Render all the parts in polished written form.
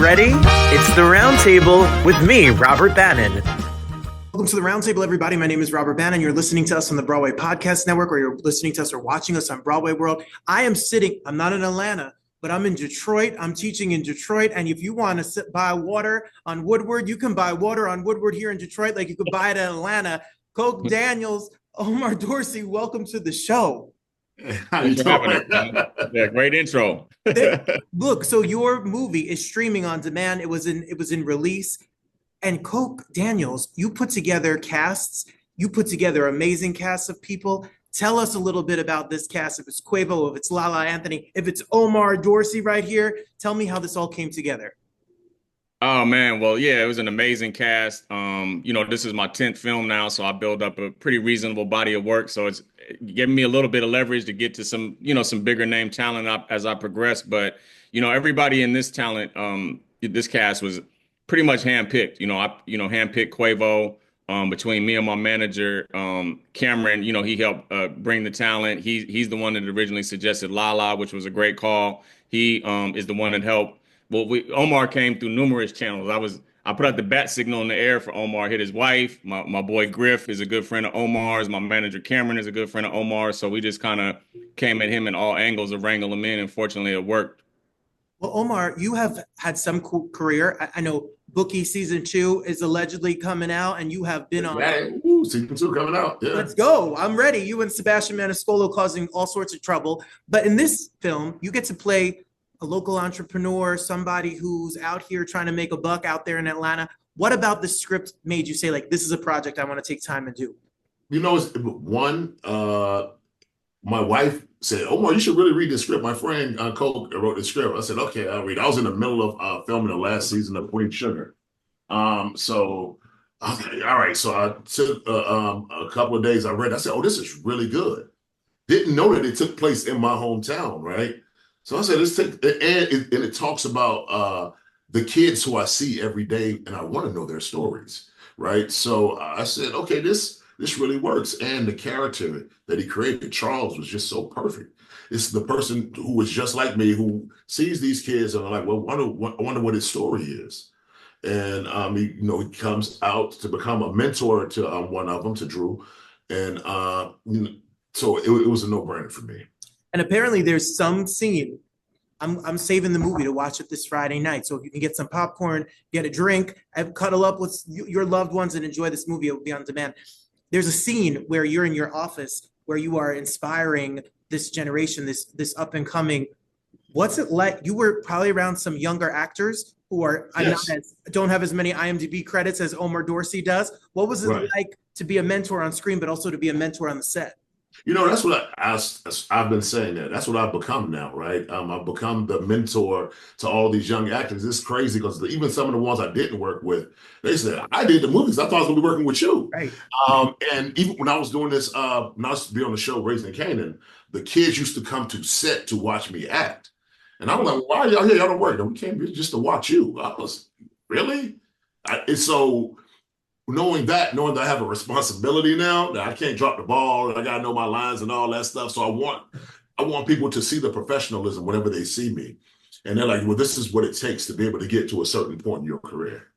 ready? It's the Roundtable with me, Robert Bannon. Welcome to the Roundtable, everybody. My name is Robert Bannon. You're listening to us on the Broadway Podcast Network, or you're listening to us or watching us on Broadway World. I'm not in Atlanta, but I'm in Detroit. I'm teaching in Detroit. And if you want to buy water on Woodward, you can buy water on Woodward here in Detroit like you could buy it in Atlanta. Coke Daniels, Omar Dorsey, welcome to the show. How you doing? Yeah, great intro. Look, so your movie is streaming on demand. It was in release. And Coke Daniels, you put together casts. You put together amazing casts of people. Tell us a little bit about this cast. If it's Quavo, if it's LaLa Anthony, if it's Omar Dorsey right here, tell me how this all came together. Oh man, well, yeah, it was an amazing cast. This is my 10th film now, so I built up a pretty reasonable body of work. So it's giving me a little bit of leverage to get to some bigger name talent as I progress. But everybody in this this cast was pretty much handpicked. Handpicked Quavo. Between me and my manager, Cameron, he helped bring the talent. He's the one that originally suggested LaLa, which was a great call. He is the one that helped. Well, Omar came through numerous channels. I put out the bat signal in the air for Omar, hit his wife. My boy Griff is a good friend of Omar's. My manager Cameron is a good friend of Omar's. So we just kind of came at him in all angles to wrangle him in, and fortunately it worked. Well, Omar, you have had some cool career. I know Bookie season 2 is allegedly coming out, and you have been on. Ooh, season 2 coming out. Yeah. Let's go. I'm ready. You and Sebastian Maniscalco causing all sorts of trouble. But in this film, you get to play a local entrepreneur, somebody who's out here trying to make a buck out there in Atlanta. What about the script made you say, like, this is a project I want to take time and do? My wife said, Omar, you should really read this script. My friend Coke wrote the script. I said, okay, I'll read. I was in the middle of filming the last season of Queen Sugar. So I was like, all right. So I took a couple of days. I read. I said, oh, this is really good. Didn't know that it took place in my hometown, right? So I said, and it talks about the kids who I see every day, and I want to know their stories, right? So I said, okay, this really works. And the character that he created, Charles, was just so perfect. It's the person who was just like me, who sees these kids and are like, well, I wonder what his story is. And he comes out to become a mentor to one of them, to Drew. And so it was a no-brainer for me. And apparently there's some scene. I'm saving the movie to watch it this Friday night. So if you can get some popcorn, get a drink, and cuddle up with your loved ones and enjoy this movie, it will be on demand. There's a scene where you're in your office where you are inspiring this generation, this up and coming. What's it like? You were probably around some younger actors who are don't have as many IMDb credits as Omar Dorsey does. What was it like to be a mentor on screen, but also to be a mentor on the set? That's what I've been saying that. That's what I've become now, right? I've become the mentor to all these young actors. It's crazy because even some of the ones I didn't work with, they said, I did the movies. I thought I was going to be working with you. Right. And even when I was doing this, when I used to be on the show Raising Canaan, the kids used to come to set to watch me act. And I'm like, why are y'all here? Y'all don't work. No, we came here just to watch you. I was, really? And so knowing that I have a responsibility now, that I can't drop the ball, and I got to know my lines and all that stuff. So I want people to see the professionalism whenever they see me. And they're like, well, this is what it takes to be able to get to a certain point in your career.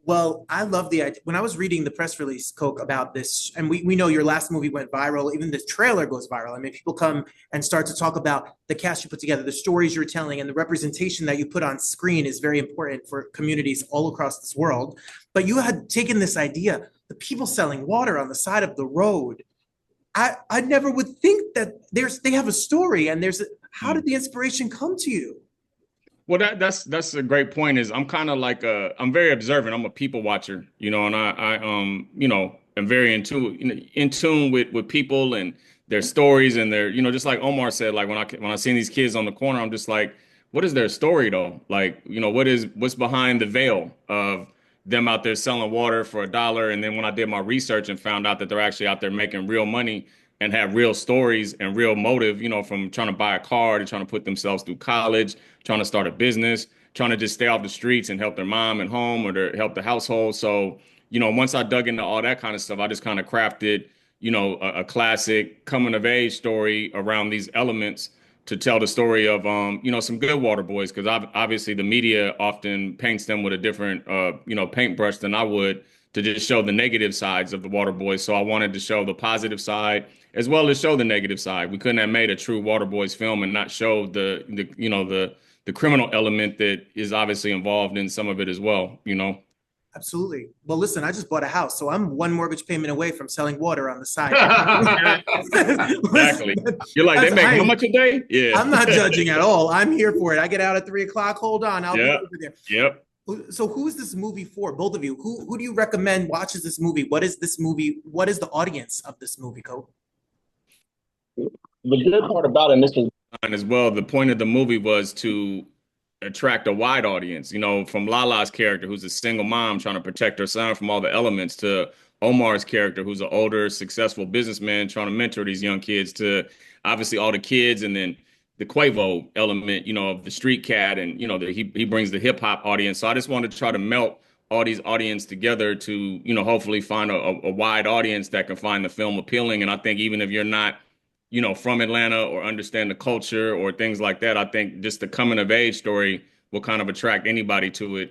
Well, I love the idea. When I was reading the press release, Coke, about this, and we know your last movie went viral, even the trailer goes viral. I mean, people come and start to talk about the cast you put together, the stories you're telling, and the representation that you put on screen is very important for communities all across this world. But you had taken this idea, the people selling water on the side of the road. I never would think that they have a story, and how did the inspiration come to you? Well, that's a great point. Is I'm kind of like I'm very observant. I'm a people watcher, and I am very in tune with people and their stories and their, just like Omar said, like when I see these kids on the corner, I'm just like, what is their story though? Like, what's behind the veil of them out there selling water for $1? And then when I did my research and found out that they're actually out there making real money and have real stories and real motive, from trying to buy a car to trying to put themselves through college, trying to start a business, trying to just stay off the streets and help their mom and home or help the household. So, once I dug into all that kind of stuff, I just kind of crafted, a classic coming of age story around these elements to tell the story of some good water boys, because obviously the media often paints them with a different paintbrush than I would, to just show the negative sides of the water boys. So I wanted to show the positive side as well as show the negative side. We couldn't have made a true water boys film and not show the criminal element that is obviously involved in some of it as well, Absolutely. Well, listen, I just bought a house, so I'm one mortgage payment away from selling water on the side. Exactly. You're like, they make how much a day? Yeah. I'm not judging at all. I'm here for it. I get out at 3:00. Hold on, I'll be over there. Yep. So who is this movie for? Both of you. Who do you recommend watches this movie? What is this movie? What is the audience of this movie, Coke? The good part about it, and this is as well, the point of the movie was to attract a wide audience, from LaLa's character, who's a single mom trying to protect her son from all the elements, to Omar's character, who's an older, successful businessman trying to mentor these young kids, to obviously all the kids, and then the Quavo element, of the street cat, and, he brings the hip hop audience. So I just wanted to try to melt all these audience together to, hopefully find a wide audience that can find the film appealing. And I think even if you're not, from Atlanta or understand the culture or things like that, I think just the coming of age story will kind of attract anybody to it.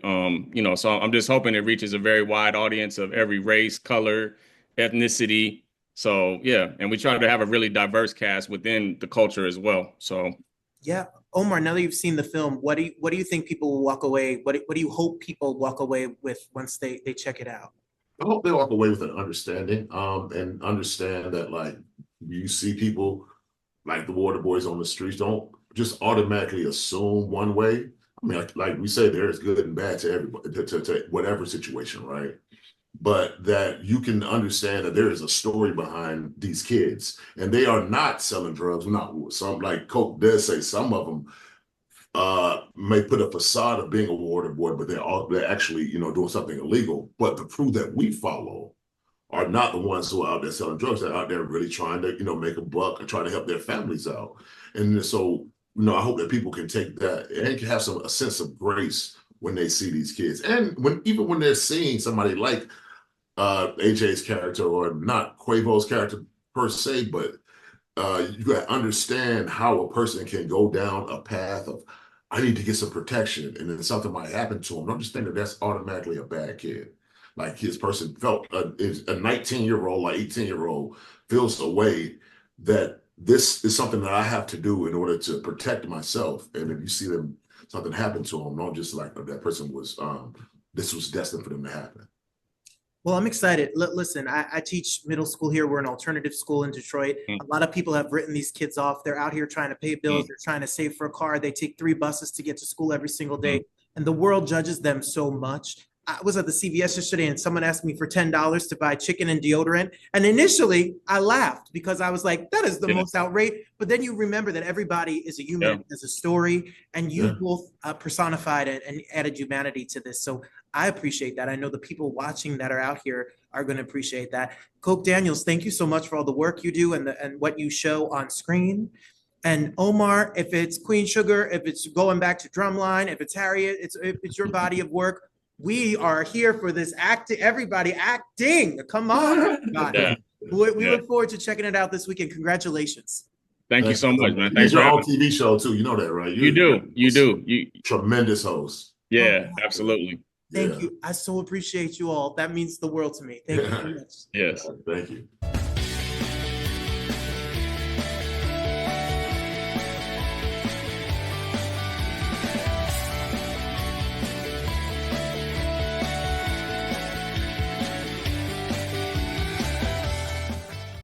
So I'm just hoping it reaches a very wide audience of every race, color, ethnicity. So yeah, and we try to have a really diverse cast within the culture as well. So yeah, Omar, now that you've seen the film, what do you think people will walk away? What do you hope people walk away with once they check it out? I hope they walk away with an understanding, and understand that, like, you see people like the water boys on the streets, don't just automatically assume one way. I mean, like we say, there's good and bad to everybody, to whatever situation, right? But that you can understand that there is a story behind these kids, and they are not selling drugs. Not some, like Coke does say, some of them may put a facade of being a water boy, but they're actually, doing something illegal. But the crew that we follow are not the ones who are out there selling drugs. They're out there really trying to, make a buck and trying to help their families out. And so, I hope that people can take that and can have a sense of grace when they see these kids. And even when they're seeing somebody like AJ's character, or not Quavo's character per se, but you got to understand how a person can go down a path of, I need to get some protection, and then something might happen to him. Don't just think that that's automatically a bad kid. Like, his person felt a 19-year-old, like 18-year-old feels a way that this is something that I have to do in order to protect myself. And if you see something happen to them, don't just like that person was, this was destined for them to happen. Well, I'm excited. Listen, I teach middle school here. We're an alternative school in Detroit. A lot of people have written these kids off. They're out here trying to pay bills. They're trying to save for a car. They take 3 buses to get to school every single day. And the world judges them so much. I was at the CVS yesterday and someone asked me for $10 to buy chicken and deodorant. And initially I laughed because I was like, that is the most outrageous. But then you remember that everybody is a human, has a story, and you both personified it and added humanity to this. So I appreciate that. I know the people watching that are out here are going to appreciate that. Coke Daniels, thank you so much for all the work you do and what you show on screen. And Omar, if it's Queen Sugar, if it's going back to Drumline, if it's Harriet, if it's your body of work, we are here for this acting. Everybody acting. Come on. We look forward to checking it out this weekend. Congratulations. Thank you so much, man. Thanks for your own TV show too. You know that, right? You do. You tremendous host. Yeah, absolutely. Thank you. I so appreciate you all. That means the world to me. Thank you very much. Yes. Thank you.